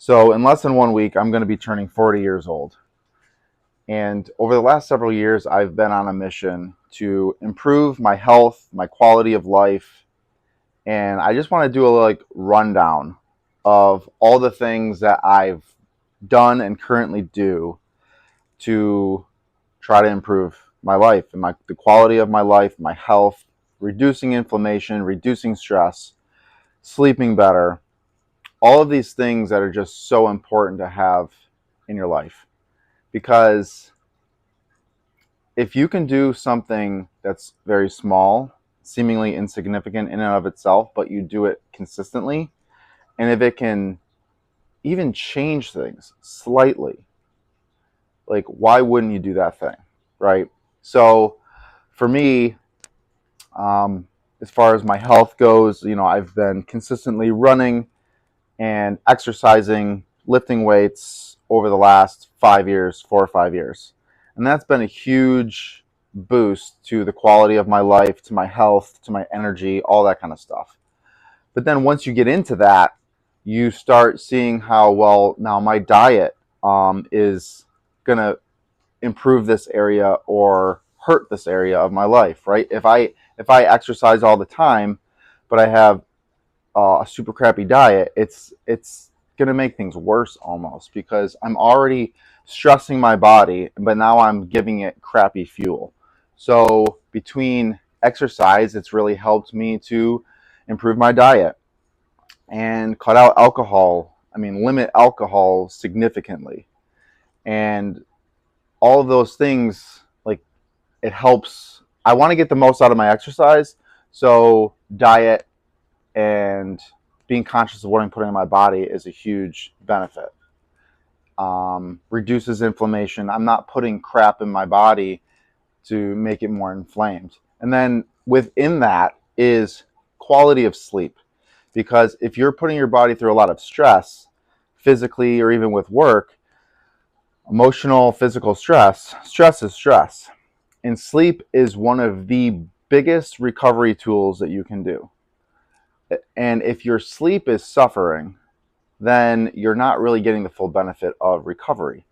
So in less than 1 week, I'm going to be turning 40 years old. And over the last several years, I've been on a mission to improve my health, my quality of life. And I just want to do a rundown of all the things that I've done and currently do to try to improve my life and the quality of my life, my health, reducing inflammation, reducing stress, sleeping better, all of these things that are just so important to have in your life. Because if you can do something that's very small, seemingly insignificant in and of itself, but you do it consistently, and if it can even change things slightly, like why wouldn't you do that thing, right? So for me, as far as my health goes, I've been consistently running and exercising, lifting weights over the last 5 years, 4 or 5 years. And that's been a huge boost to the quality of my life, to my health, to my energy, all that kind of stuff. But then once you get into that, you start seeing how well now my diet is going to improve this area or hurt this area of my life, right? If I exercise all the time, but I have a super crappy diet, it's gonna make things worse almost because I'm already stressing my body, but now I'm giving it crappy fuel. So between exercise, it's really helped me to improve my diet and cut out alcohol. I mean, limit alcohol significantly, and all of those things it helps. I want to get the most out of my exercise, so diet and being conscious of what I'm putting in my body is a huge benefit. Reduces inflammation. I'm not putting crap in my body to make it more inflamed. And then within that is quality of sleep. Because if you're putting your body through a lot of stress, physically or even with work, emotional, physical stress is stress. And sleep is one of the biggest recovery tools that you can do. And if your sleep is suffering, then you're not really getting the full benefit of recovery.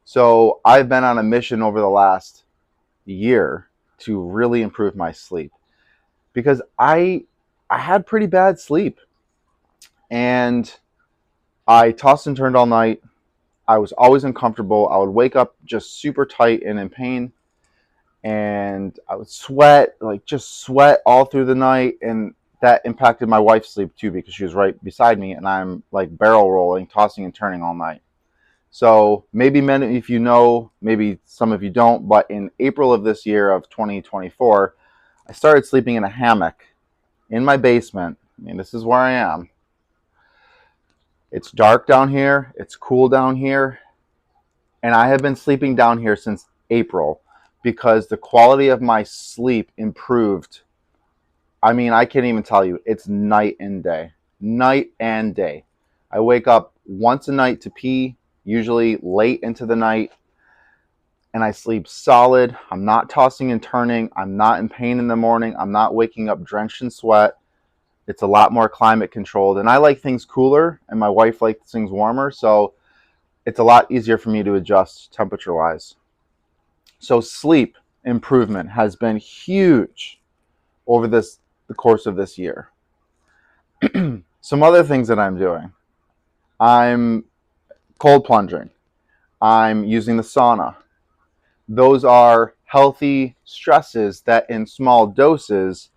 So I've been on a mission over the last year to really improve my sleep because I had pretty bad sleep and I tossed and turned all night. I was always uncomfortable. I would wake up just super tight and in pain, and I would sweat, just sweat all through the night. And that impacted my wife's sleep too because she was right beside me and I'm like barrel rolling, tossing and turning all night. So maybe many of you know, maybe some of you don't, but in April of this year of 2024, I started sleeping in a hammock in my basement. I mean, this is where I am. It's dark down here, it's cool down here, and I have been sleeping down here since April because the quality of my sleep improved. I mean, I can't even tell you. It's night and day. Night and day. I wake up once a night to pee, usually late into the night, and I sleep solid. I'm not tossing and turning. I'm not in pain in the morning. I'm not waking up drenched in sweat. It's a lot more climate controlled. And I like things cooler, and my wife likes things warmer. So it's a lot easier for me to adjust temperature wise. So sleep improvement has been huge over the course of this year. Some other things that I'm doing. I'm cold plunging. I'm using the sauna. Those are healthy stresses that in small doses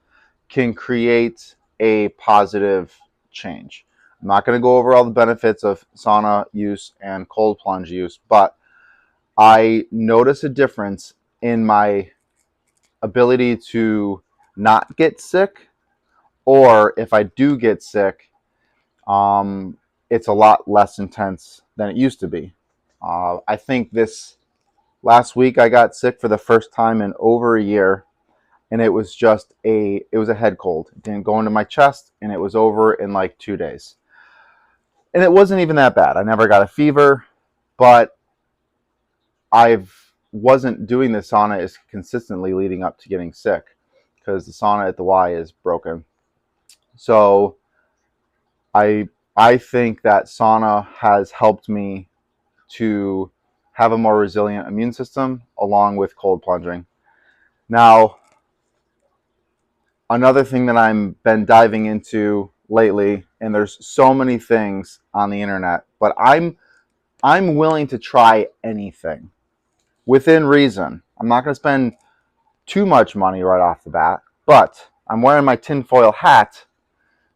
can create a positive change. I'm not going to go over all the benefits of sauna use and cold plunge use, but I notice a difference in my ability to not get sick, or if I do get sick, it's a lot less intense than it used to be. I think this last week I got sick for the first time in over a year, and it was a head cold. It didn't go into my chest, and it was over in like 2 days. And it wasn't even that bad. I never got a fever, but I wasn't doing the sauna as consistently leading up to getting sick because the sauna at the Y is broken. So I I think that sauna has helped me to have a more resilient immune system along with cold plunging. Now, another thing that I've been diving into lately, and there's so many things on the internet, but I'm willing to try anything within reason. I'm not going to spend too much money right off the bat, but I'm wearing my tinfoil hat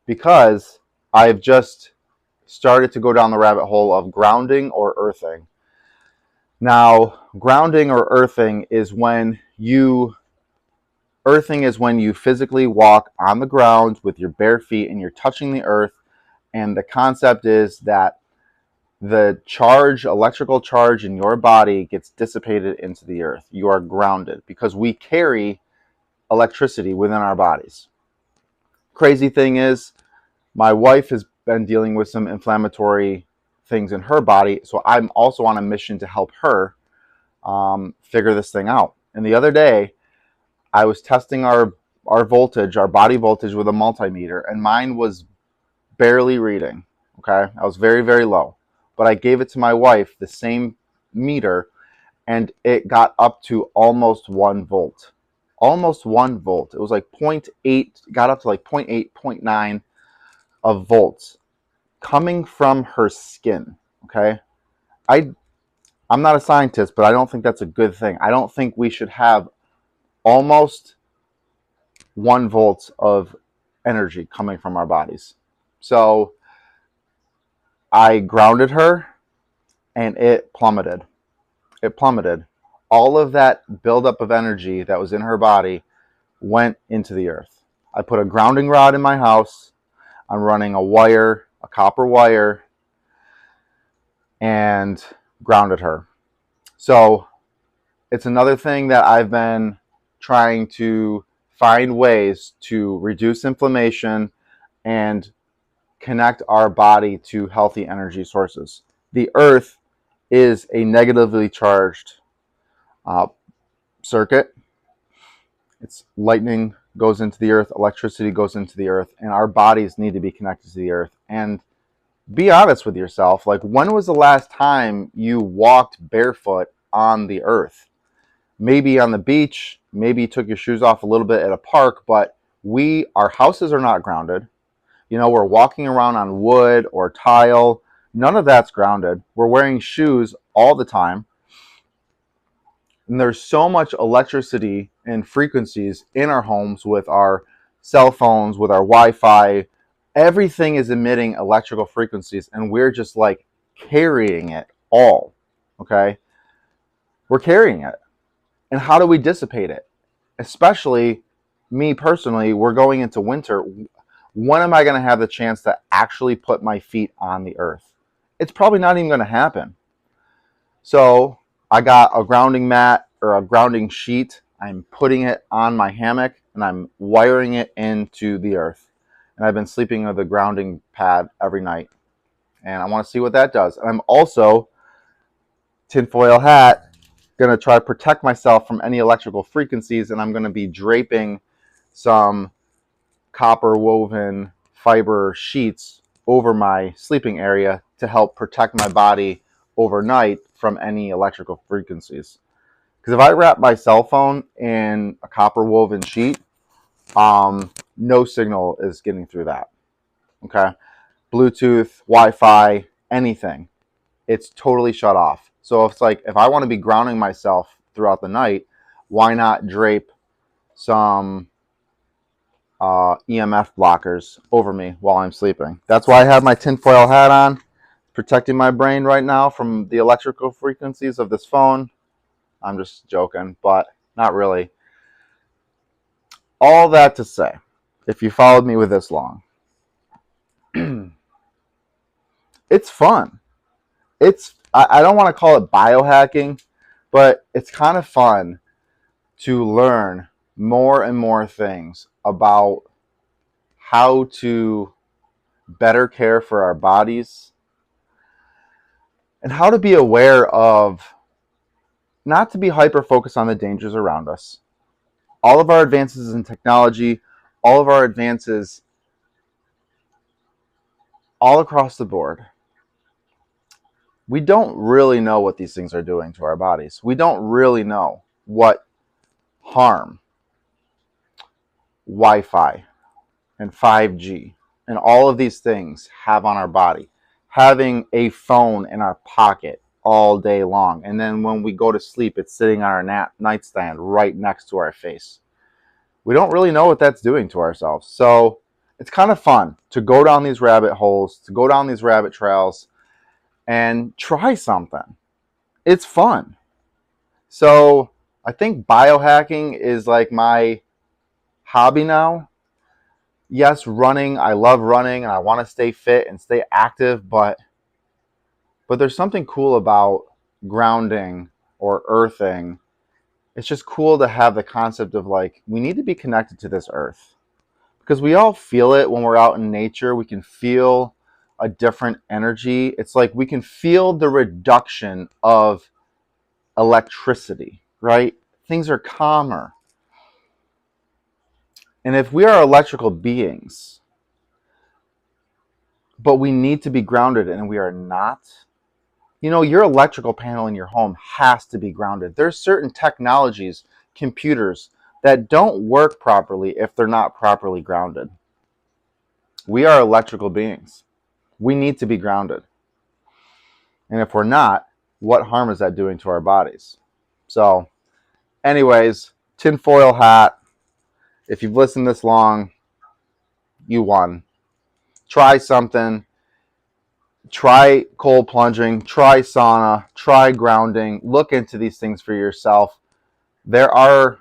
because I've just started to go down the rabbit hole of grounding or earthing. Now, grounding or earthing is when you physically walk on the ground with your bare feet and you're touching the earth. And the concept is that the electrical charge in your body gets dissipated into the earth. You are grounded because we carry electricity within our bodies. Crazy thing is, my wife has been dealing with some inflammatory things in her body, so I'm also on a mission to help her figure this thing out. And the other day, I was testing our voltage, our body voltage, with a multimeter, and mine was barely reading. Okay, I was very, very low, but I gave it to my wife, the same meter, and it got up to almost 1 volt. Almost 1 volt. It was like 0.8, got up to like 0.8, 0.9 of volts coming from her skin. Okay, I'm not a scientist, but I don't think that's a good thing. I don't think we should have almost 1 volt of energy coming from our bodies. So I grounded her and it plummeted. It plummeted. All of that buildup of energy that was in her body went into the earth. I put a grounding rod in my house. I'm running a copper wire, and grounded her. So it's another thing that I've been trying to find ways to reduce inflammation and connect our body to healthy energy sources. The earth is a negatively charged uh, circuit. It's lightning goes into the earth, electricity goes into the earth, and our bodies need to be connected to the earth. And be honest with yourself. Like, when was the last time you walked barefoot on the earth? Maybe on the beach, maybe you took your shoes off a little bit at a park, but our houses are not grounded. We're walking around on wood or tile. None of that's grounded. We're wearing shoes all the time. And there's so much electricity and frequencies in our homes with our cell phones, with our Wi-Fi. Everything is emitting electrical frequencies, and we're just like carrying it all. Okay? We're carrying it. And how do we dissipate it? Especially me personally, we're going into winter. When am I going to have the chance to actually put my feet on the earth? It's probably not even going to happen. So I got a grounding mat or a grounding sheet. I'm putting it on my hammock and I'm wiring it into the earth. And I've been sleeping with a grounding pad every night. And I want to see what that does. And I'm also, tinfoil hat, going to try to protect myself from any electrical frequencies. And I'm going to be draping some copper woven fiber sheets over my sleeping area to help protect my body overnight from any electrical frequencies. Because if I wrap my cell phone in a copper woven sheet, no signal is getting through that. Okay, Bluetooth, Wi-Fi, anything, it's totally shut off. So if I want to be grounding myself throughout the night, why not drape some EMF blockers over me while I'm sleeping? That's why I have my tinfoil hat on, protecting my brain right now from the electrical frequencies of this phone. I'm just joking, but not really. All that to say, if you followed me with this long, it's fun. I don't want to call it biohacking, but it's kind of fun to learn more and more things about how to better care for our bodies and how to be aware of not to be hyper focused on the dangers around us. All of our advances in technology, all of our advances all across the board, we don't really know what these things are doing to our bodies. We don't really know what harm Wi-Fi and 5G and all of these things have on our body. Having a phone in our pocket all day long, and then when we go to sleep, it's sitting on our nightstand right next to our face. We don't really know what that's doing to ourselves. So it's kind of fun to go down these rabbit holes, to go down these rabbit trails, and try something. It's fun. So I think biohacking is like my hobby now. Yes, running. I love running and I want to stay fit and stay active, but there's something cool about grounding or earthing. It's just cool to have the concept of like we need to be connected to this earth because we all feel it when we're out in nature. We can feel a different energy. It's like we can feel the reduction of electricity, right? Things are calmer. And if we are electrical beings, but we need to be grounded and we are not, your electrical panel in your home has to be grounded. There's certain technologies, computers, that don't work properly if they're not properly grounded. We are electrical beings. We need to be grounded. And if we're not, what harm is that doing to our bodies? So, anyways, tinfoil hat. If you've listened this long, you won. Try something. Try cold plunging. Try sauna. Try grounding. Look into these things for yourself. There are,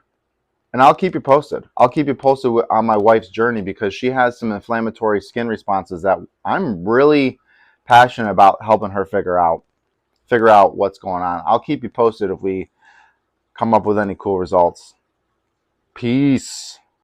and I'll keep you posted. I'll keep you posted on my wife's journey because she has some inflammatory skin responses that I'm really passionate about helping her figure out what's going on. I'll keep you posted if we come up with any cool results. Peace.